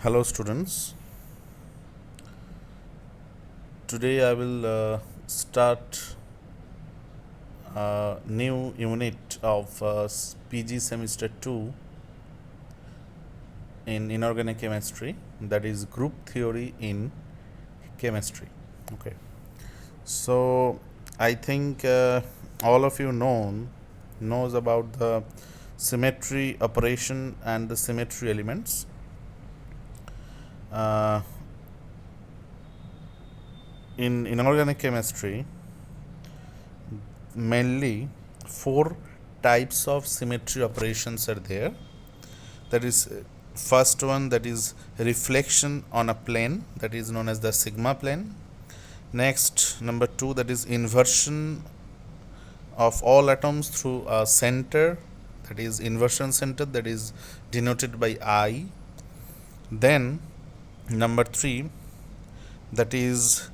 Hello students, today I will start a new unit of PG semester 2 in inorganic chemistry, that is group theory in chemistry. Okay, so I think all of you knows about the symmetry operation and the symmetry elements. uh, in inorganic chemistry, mainly four types of symmetry operations are there. That is first one, that is reflection on a plane, that is known as the sigma plane. Next, number two, that is inversion of all atoms through a center, that is inversion center, that is denoted by I. Then number three, that is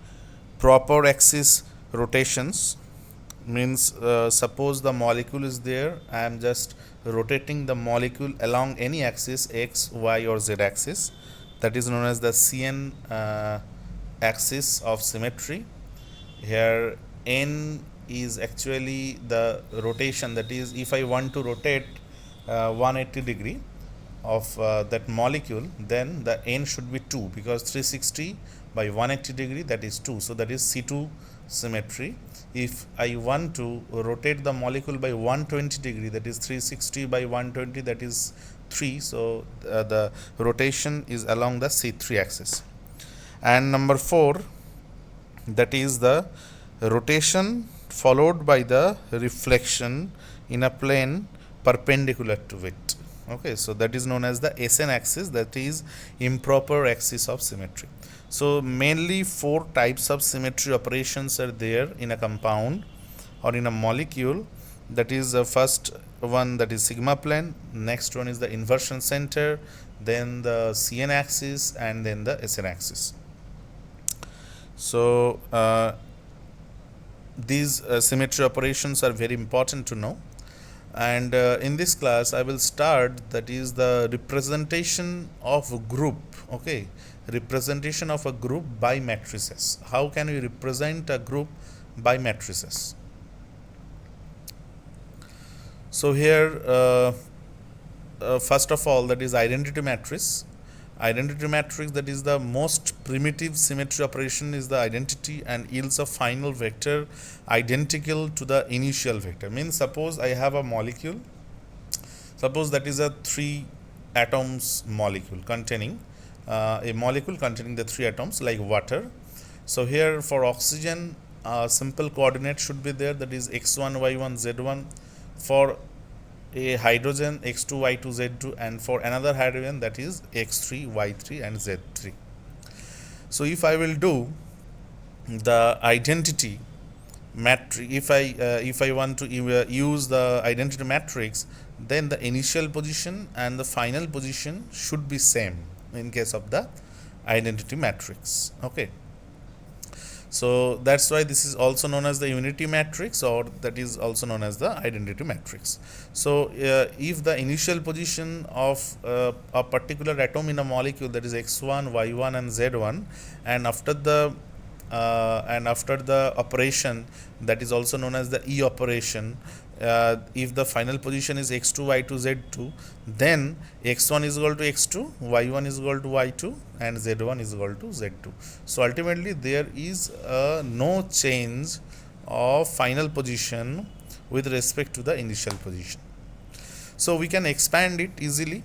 proper axis rotations, means suppose the molecule is there, I am just rotating the molecule along any axis, x, y or z axis, that is known as the Cn axis of symmetry. Here n is actually the rotation, that is if I want to rotate 180 degree of that molecule, then the n should be 2, because 360 by 180 degree, that is 2, so that is C2 symmetry. If I want to rotate the molecule by 120 degree, that is 360 by 120, that is 3, so the rotation is along the C3 axis. And number 4, that is the rotation followed by the reflection in a plane perpendicular to it. Okay, so that is known as the SN axis, that is improper axis of symmetry. So mainly four types of symmetry operations are there in a compound or in a molecule. That is the first one, that is sigma plane. Next one is the inversion center, then the Cn axis, and then the Sn axis. So these symmetry operations are very important to know. And in this class I will start, that is the representation of a group. Okay, representation of a group by matrices. How can we represent a group by matrices? So here first of all, that is identity matrix. Identity matrix, that is the most primitive symmetry operation, is the identity and yields a final vector identical to the initial vector. Means suppose I have a molecule, suppose that is a 3 atoms molecule containing a molecule containing the 3 atoms like water. So here for oxygen, simple coordinate should be there, that is x1 y1 z1. For a hydrogen, x2 y2 z2, and for another hydrogen, that is x3 y3 and z3. So if I will do the identity matrix, if I want to use the identity matrix, then the initial position and the final position should be same in case of the identity matrix. Okay, so that's why this is also known as the unity matrix, or that is also known as the identity matrix. So if the initial position of a particular atom in a molecule, that is x1 y1 and z1, and after the operation, that is also known as the E operation, if the final position is x2 y2 z2, then x1 is equal to x2, y1 is equal to y2, and z1 is equal to z2. So ultimately there is no change of final position with respect to the initial position. So we can expand it easily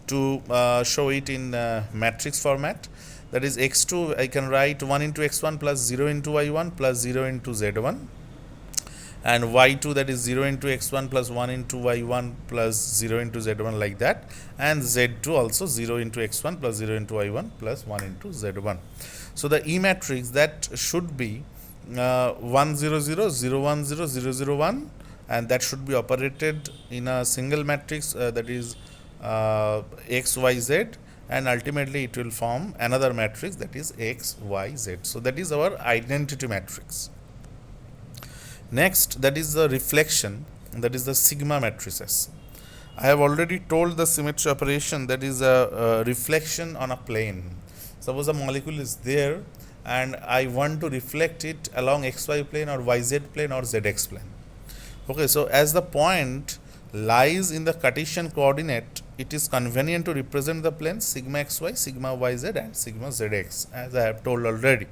to show it in matrix format. That is x2, I can write 1 into x1 plus 0 into y1 plus 0 into z1, and y2, that is 0 into x1 plus 1 into y1 plus 0 into z1, like that, and z2 also 0 into x1 plus 0 into y1 plus 1 into z1. So the E matrix, that should be 1 0 0 0 1 0 0 0 1, and that should be operated in a single matrix, that is x y z, and ultimately it will form another matrix, that is x y z. So that is our identity matrix. Next, that is the reflection, that is the sigma matrices. I have already told the symmetry operation, that is a reflection on a plane. Suppose a molecule is there and I want to reflect it along xy plane or yz plane or zx plane. Okay, so as the point lies in the Cartesian coordinate, it is convenient to represent the plane sigma xy, sigma yz and sigma zx, as I have told already.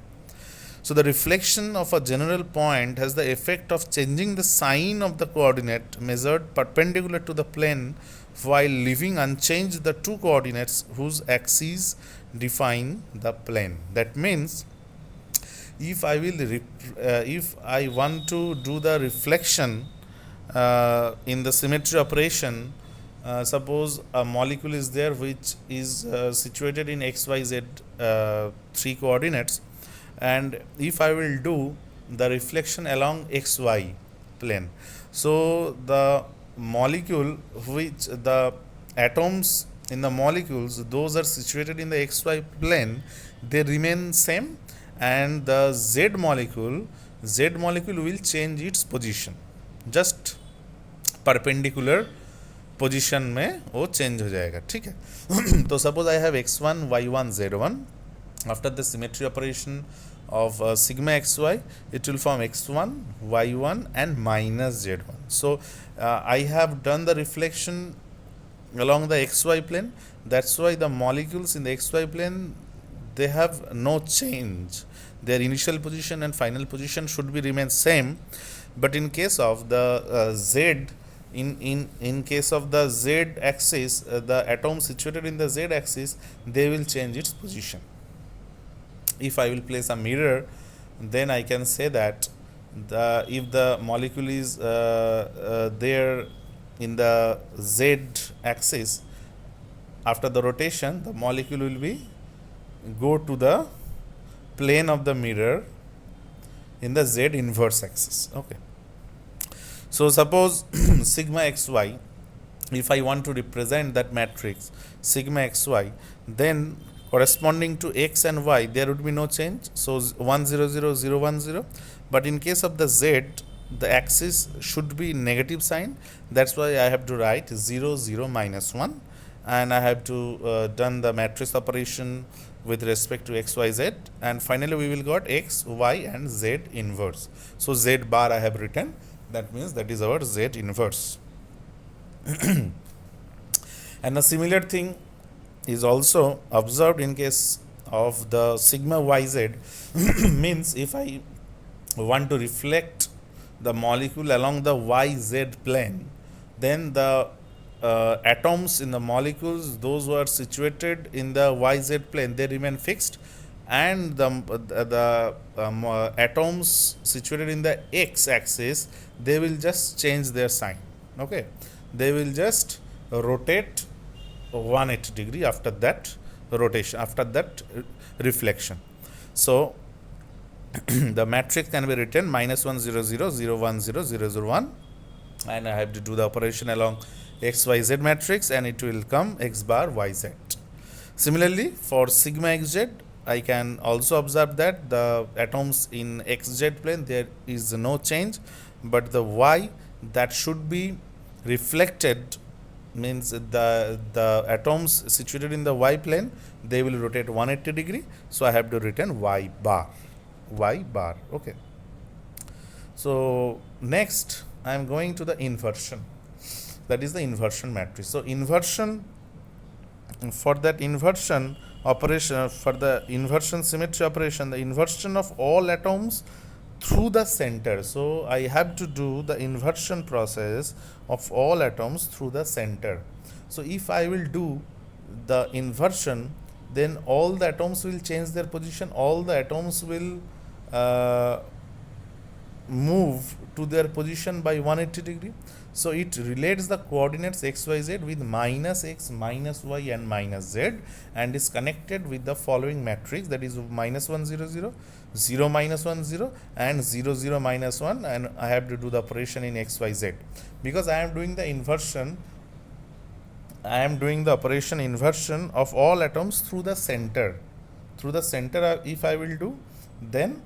So the reflection of a general point has the effect of changing the sign of the coordinate measured perpendicular to the plane while leaving unchanged the two coordinates whose axes define the plane. That means if I want to do the reflection in the symmetry operation, suppose a molecule is there which is situated in xyz three coordinates, and if I will do the reflection along xy plane, so the molecule which the atoms in the molecules, those are situated in the xy plane, they remain same, and the z molecule will change its position, just perpendicular position में वो change हो जाएगा. ठीक है. तो suppose I have x1 y1 z1. After the symmetry operation of sigma xy, it will form x1 y1 and minus z1. So I have done the reflection along the xy plane. That's why the molecules in the xy plane, they have no change. Their initial position and final position should be remain same. But in case of the z, in case of the z axis, the atom situated in the z axis, they will change its position. If I will place a mirror, then I can say that if the molecule is there in the z axis, after the rotation, the molecule will be go to the plane of the mirror in the z inverse axis. Okay. So suppose sigma xy, if I want to represent that matrix sigma xy, then corresponding to x and y, there would be no change. So 1 0 0 0 1 0. But in case of the z, the axis should be negative sign. That's why I have to write 0 0 minus 1, and I have to done the matrix operation with respect to x, y, z, and finally we will got x, y and z inverse. So z bar I have written. That means that is our z inverse. And a similar thing is also observed in case of the sigma yz. Means if I want to reflect the molecule along the yz plane, then the atoms in the molecules, those who are situated in the yz plane, they remain fixed, and the atoms situated in the x axis, they will just change their sign. Okay, they will just rotate 180 degree after that rotation, after that reflection. So the matrix can be written minus 1 0 0 0 1 0 0 0 1, and I have to do the operation along x y z matrix, and it will come x bar y z. Similarly, for sigma xz, I can also observe that the atoms in xz plane, there is no change, but the y that should be reflected, means the atoms situated in the y plane, they will rotate 180 degree. So I have to written y bar. Okay. So next I am going to the inversion, that is the inversion matrix. So inversion, for that inversion operation, for the inversion symmetry operation, the inversion of all atoms through the center. So I have to do the inversion process of all atoms through the center. So if I will do the inversion, then all the atoms will change their position, all the atoms will move to their position by 180 degree. So it relates the coordinates x, y, z with minus x, minus y and minus z, and is connected with the following matrix, that is minus 1 0 0, 0 minus 1 0 and 0 0 minus 1, and I have to do the operation in x, y, z. Because I am doing the inversion, I am doing the operation inversion of all atoms through the center. Through the center, if I will do, then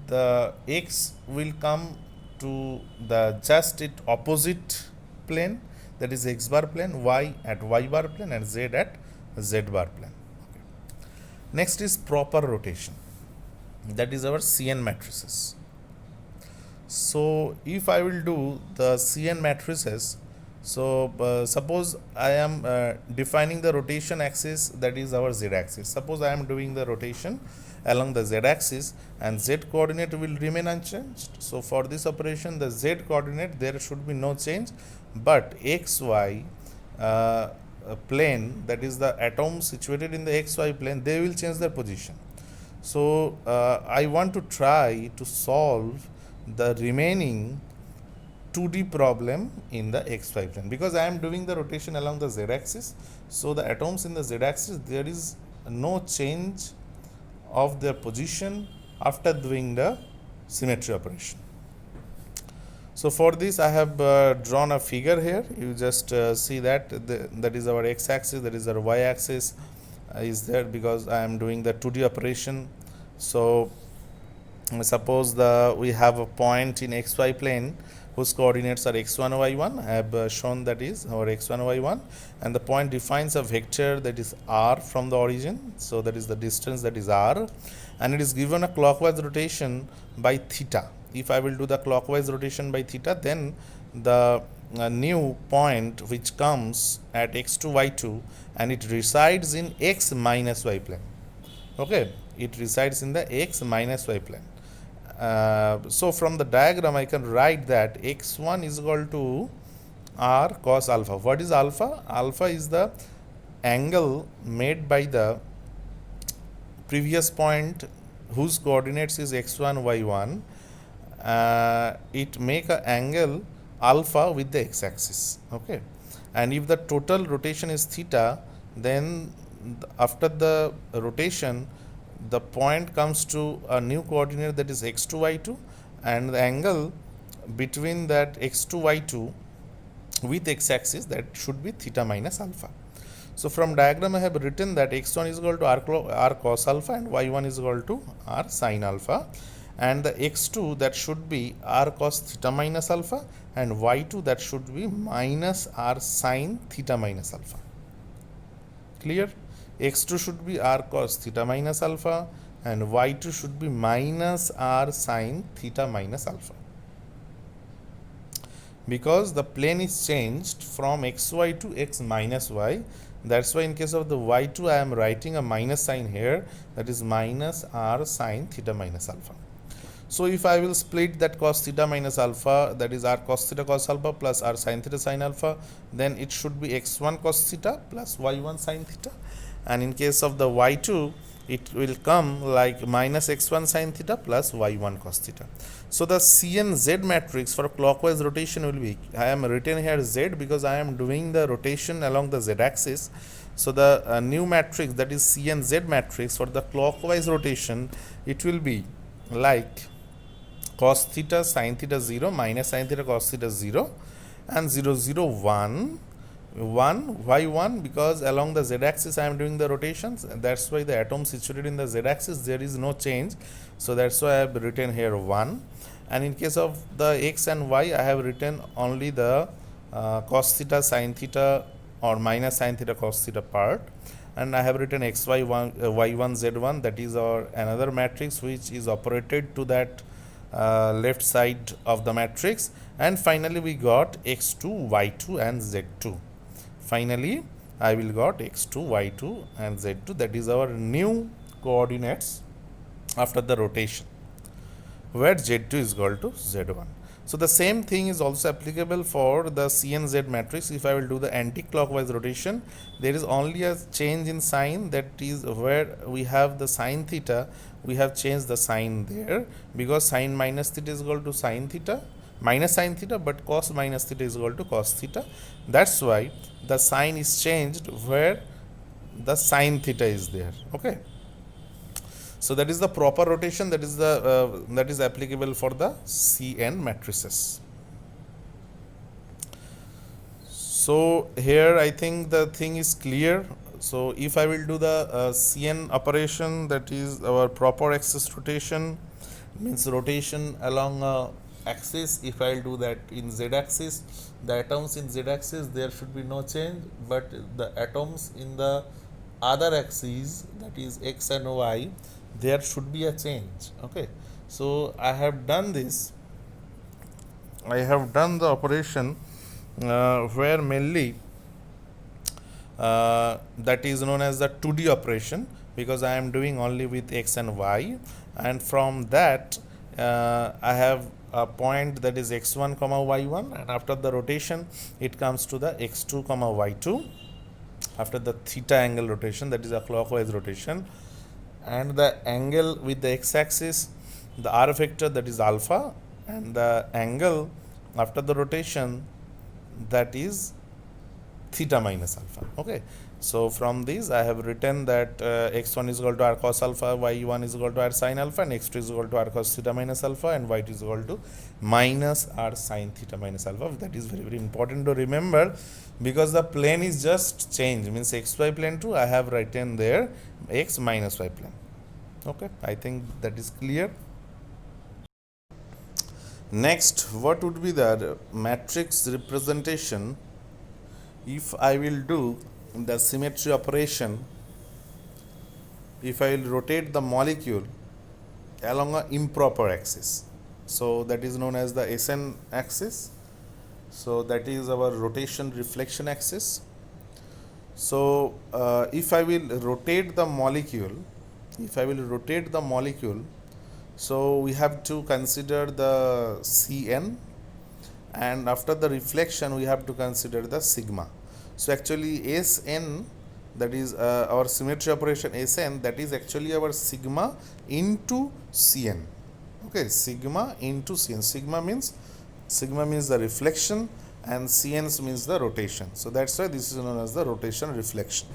the x will come to the just it opposite plane, that is x bar plane, y at y bar plane, and z at z bar plane. Okay. Next is proper rotation, that is our CN matrices. So if I will do the CN matrices, so suppose I am defining the rotation axis, that is our z axis. Suppose I am doing the rotation along the z axis and z coordinate will remain unchanged. So for this operation, the z coordinate, there should be no change, but xy plane, that is the atoms situated in the xy plane, they will change their position. So I want to try to solve the remaining 2D problem in the xy plane, because I am doing the rotation along the z axis. So the atoms in the z axis, there is no change of their position after doing the symmetry operation. So for this I have drawn a figure here. You just see that that is our x axis, that is our y axis is there, because I am doing the 2D operation. So suppose we have a point in xy plane whose coordinates are x1, y1. I have shown that is our x1, y1, and the point defines a vector that is r from the origin. So that is the distance, that is r, and it is given a clockwise rotation by theta. If I will do the clockwise rotation by theta, then the new point which comes at x2, y2, and it resides in x minus y plane. Okay, it resides in the x minus y plane. So from the diagram I can write that x1 is equal to r cos alpha. What is alpha? Alpha is the angle made by the previous point whose coordinates is x1, y1. It make an angle alpha with the x-axis. Okay, and if the total rotation is theta, then after the rotation the point comes to a new coordinate, that is x2, y2, and the angle between that x2, y2 with x-axis, that should be theta minus alpha. So from diagram I have written that x1 is equal to r cos alpha and y1 is equal to r sin alpha, and the x2, that should be r cos theta minus alpha, and y2, that should be minus r sin theta minus alpha. Clear? x2 should be r cos theta minus alpha, and y2 should be minus r sin theta minus alpha, because the plane is changed from xy to x minus y. That's why in case of the y2 I am writing a minus sign here, that is minus r sin theta minus alpha. So if I will split that cos theta minus alpha, that is r cos theta cos alpha plus r sin theta sin alpha, then it should be x1 cos theta plus y1 sin theta, and in case of the y2 it will come like minus x1 sin theta plus y1 cos theta. So the CN-Z matrix for clockwise rotation will be, I am written here Z because I am doing the rotation along the z axis. So the new matrix, that is CN-Z matrix for the clockwise rotation, it will be like cos theta sin theta 0 minus sin theta cos theta 0 and 0 0 1 y1, because along the z axis I am doing the rotations, and that's why the atom situated in the z axis, there is no change. So that's why I have written here 1, and in case of the x and y I have written only the cos theta sin theta or minus sin theta cos theta part, and I have written xy1 y1 z1, that is our another matrix which is operated to that left side of the matrix, and finally we got x2 y2 and z2. Finally I will got x2 y2 and z2, that is our new coordinates after the rotation, where z2 is equal to z1. So the same thing is also applicable for the CN-Z matrix. If I will do the anti-clockwise rotation, there is only a change in sign, that is where we have the sin theta, we have changed the sign there, because sin minus theta is equal to sin theta minus sin theta, but cos minus theta is equal to cos theta. That's why the sign is changed where the sin theta is there. Okay, so that is the proper rotation, that is the that is applicable for the CN matrices. So here I think the thing is clear. So if I will do the CN operation, that is our proper axis rotation, means rotation along axis, if I'll do that in z axis, the atoms in z axis there should be no change, but the atoms in the other axes, that is x and y, there should be a change. Okay, so I have done this, I have done the operation where mainly that is known as the 2D operation, because I am doing only with x and y, and from that I have a point that is x1 comma y1, and after the rotation it comes to the x2 comma y2 after the theta angle rotation, that is a clockwise rotation, and the angle with the x-axis, the r vector, that is alpha, and the angle after the rotation, that is theta minus alpha. Okay, so from these I have written that x1 is equal to r cos alpha, y1 is equal to r sin alpha, and x2 is equal to r cos theta minus alpha, and y2 is equal to minus r sin theta minus alpha. That is very, very important to remember, because the plane is just changed, means xy plane to I have written there x minus y plane. Okay, I think that is clear. Next, what would be the matrix representation if I will do the symmetry operation, if I will rotate the molecule along an improper axis? So that is known as the SN axis. So that is our rotation reflection axis. So if I will rotate the molecule, so we have to consider the Cn, and after the reflection we have to consider the sigma. So actually Sn, that is our symmetry operation Sn, that is actually our sigma into Cn. Okay, sigma into Cn. Sigma means the reflection, and Cn means the rotation. So that's why this is known as the rotation reflection.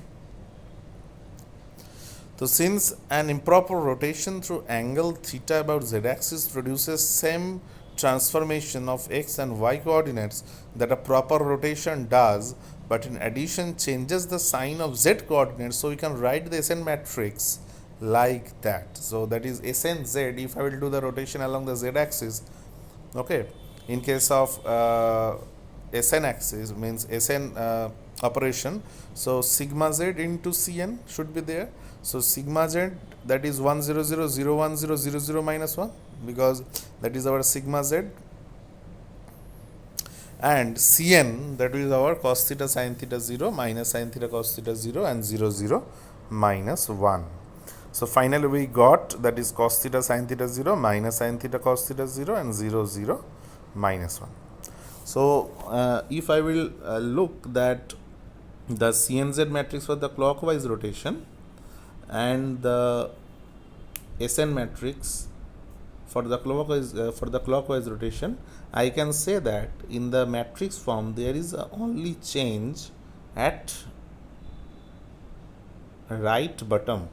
So since an improper rotation through angle theta about z-axis produces same transformation of x and y coordinates that a proper rotation does, but in addition changes the sign of z coordinates, so we can write the Sn matrix like that. So that is Sn z, if I will do the rotation along the z-axis. Okay, in case of Sn axis, means Sn operation, so sigma z into Cn should be there. So sigma z, that is 1 0 0 0 1 0 0 0 minus 1, because that is our sigma z, and Cn, that is our cos theta sin theta 0 minus sin theta cos theta 0, and 0 0 minus 1. So finally we got, that is cos theta sin theta 0 minus sin theta cos theta 0, and 0 0 minus 1. So if I will look that the Cnz matrix for the clockwise rotation and the Sn matrix for the clockwise rotation, I can say that in the matrix form there is only change at right bottom.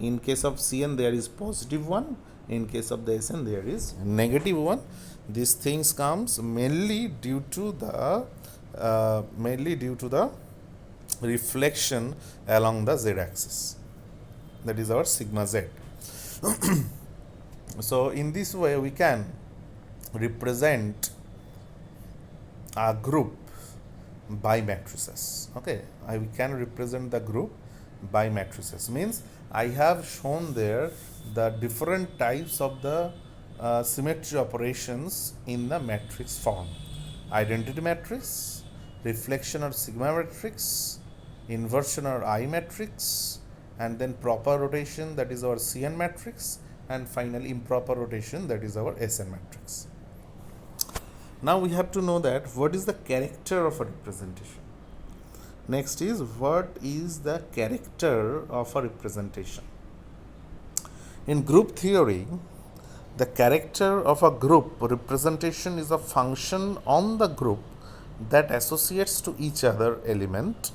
In case of Cn there is positive 1, in case of the Sn there is negative 1. These things comes mainly due to the reflection along the z-axis, that is our sigma z. So in this way we can represent a group by matrices. Okay, we can represent the group by matrices, means I have shown there the different types of the symmetry operations in the matrix form: identity matrix, reflection or sigma matrix, inversion or I matrix, and then proper rotation, that is our Cn matrix, and finally improper rotation, that is our Sn matrix. Now we have to know that what is the character of a representation. Next is, what is the character of a representation? In group theory, the character of a group representation is a function on the group that associates to each other element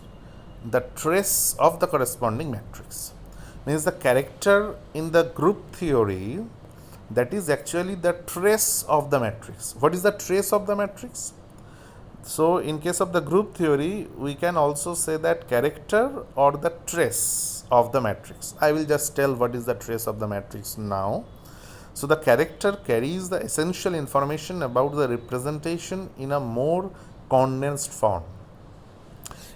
the trace of the corresponding matrix. Means the character in the group theory, that is actually the trace of the matrix. What is the trace of the matrix? So in case of the group theory, we can also say that character or the trace of the matrix. I will just tell what is the trace of the matrix now. So the character carries the essential information about the representation in a more condensed form.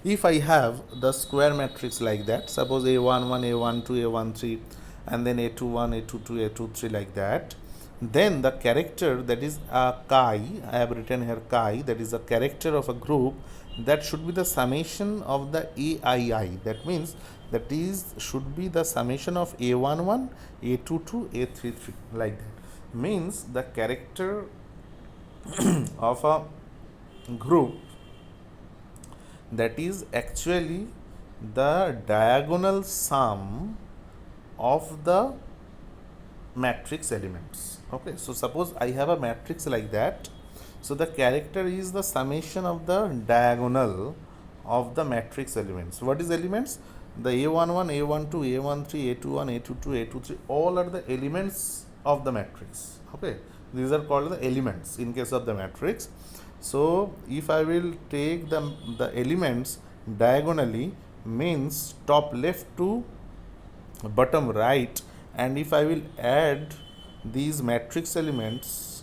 If I have the square matrix like that, suppose A11, A12, A13, and then A21, A22, A23 like that, then the character, that is a chi, I have written here chi, that is the character of a group, that should be the summation of the AII. That means that is should be the summation of A11, A22, A33 like that. Means the character of a group, that is actually the diagonal sum of the matrix elements. Okay, so suppose I have a matrix like that, so the character is the summation of the diagonal of the matrix elements. What is elements? The A11, A12, A13, A21, A22, A23, all are the elements of the matrix. Okay, these are called the elements in case of the matrix. So if I will take the elements diagonally, means top left to bottom right, and if I will add these matrix elements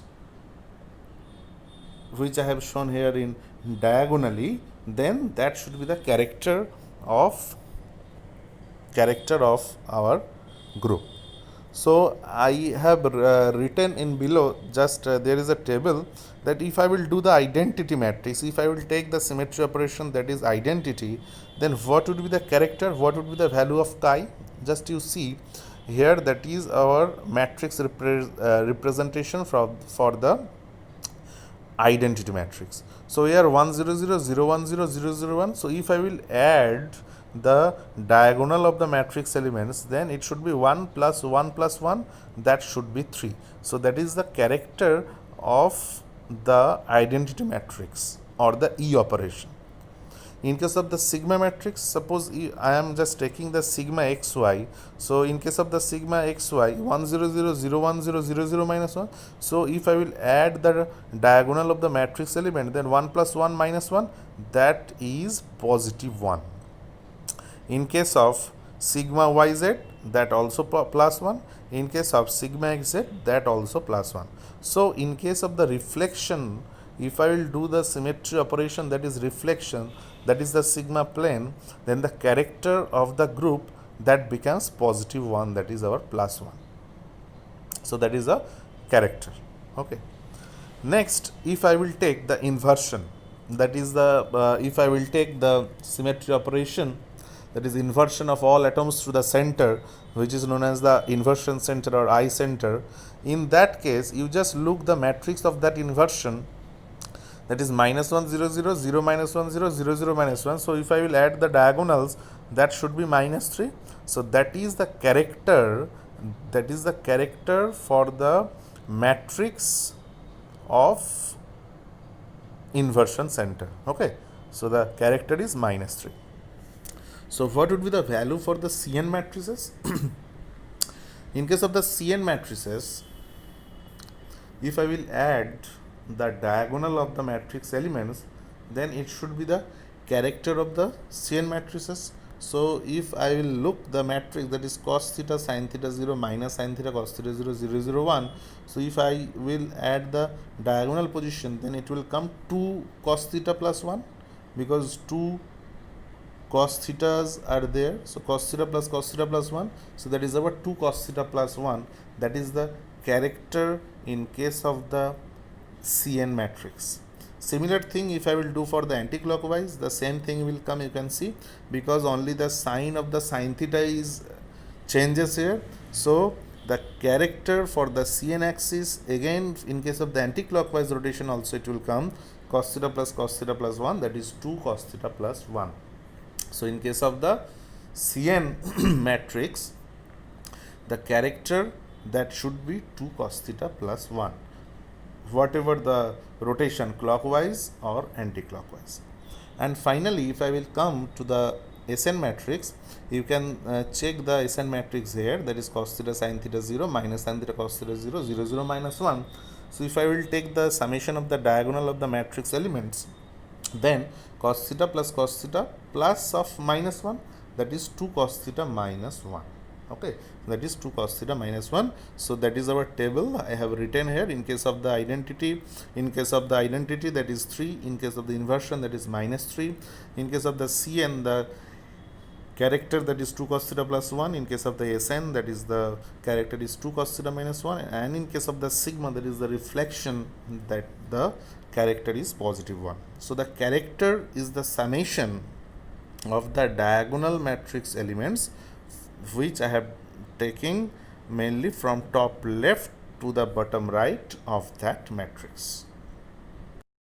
which I have shown here in diagonally, then that should be the character of our group. So I have written in below, just there is a table, that if I will do the identity matrix, if I will take the symmetry operation, that is identity, then what would be the character, what would be the value of chi? Just you see here, that is our matrix representation for the identity matrix. So here 1 0 0 0 1 0 0 0 1. So if I will add the diagonal of the matrix elements, then it should be 1 plus 1 plus 1, that should be 3. So that is the character of the identity matrix or the E operation. In case of the sigma matrix, suppose I am just taking the sigma xy. So in case of the sigma xy, 1 0 0 0 1 0 0 0 minus 1. So if I will add the diagonal of the matrix element, then 1 plus 1 minus 1, that is positive 1. In case of sigma yz, that also plus 1. In case of sigma xz, that also plus 1. So in case of the reflection, if I will do the symmetry operation, that is reflection, that is the sigma plane, then the character of the group, that becomes positive 1, that is our plus 1. So that is a character. Okay. Next, if I will take the inversion, that is the if I will take the symmetry operation, that is inversion of all atoms to the center, which is known as the inversion center or I center. In that case, you just look the matrix of that inversion, that is minus 1 0 0 0 minus 1 0 0 0 minus 1. So if I will add the diagonals, that should be minus 3. So that is the character, for the matrix of inversion center. Okay, so the character is minus 3. So what would be the value for the CN matrices? In case of the CN matrices, if I will add the diagonal of the matrix elements, then it should be the character of the CN matrices. So if I will look the matrix, that is cos theta sin theta 0 minus sin theta cos theta 0 0 0 1. So if I will add the diagonal position, then it will come 2 cos theta plus 1, because 2 cos thetas are there. So cos theta plus 1. So that is our 2 cos theta plus 1. That is the character in case of the CN matrix. Similar thing if I will do for the anti-clockwise, the same thing will come, you can see, because only the sign of the sin theta is changes here. So the character for the CN axis, again in case of the anti-clockwise rotation also it will come cos theta plus 1, that is 2 cos theta plus 1. So in case of the CN matrix, the character, that should be 2 cos theta plus 1, whatever the rotation, clockwise or anti-clockwise. And finally, if I will come to the SN matrix, you can check the SN matrix here, that is cos theta sin theta 0 minus sin theta cos theta 0 0 0 minus 1. So if I will take the summation of the diagonal of the matrix elements, then cos theta plus of minus 1, that is 2 cos theta minus 1. Okay, that is 2 cos theta minus 1. So that is our table I have written here. In case of the identity, that is 3. In case of the inversion, that is minus 3. In case of the Cn, the character, that is 2 cos theta plus 1. In case of the Sn, that is the character is 2 cos theta minus 1. And in case of the sigma, that is the reflection, that the character is positive 1. So the character is the summation of the diagonal matrix elements, which I have taken mainly from top left to the bottom right of that matrix.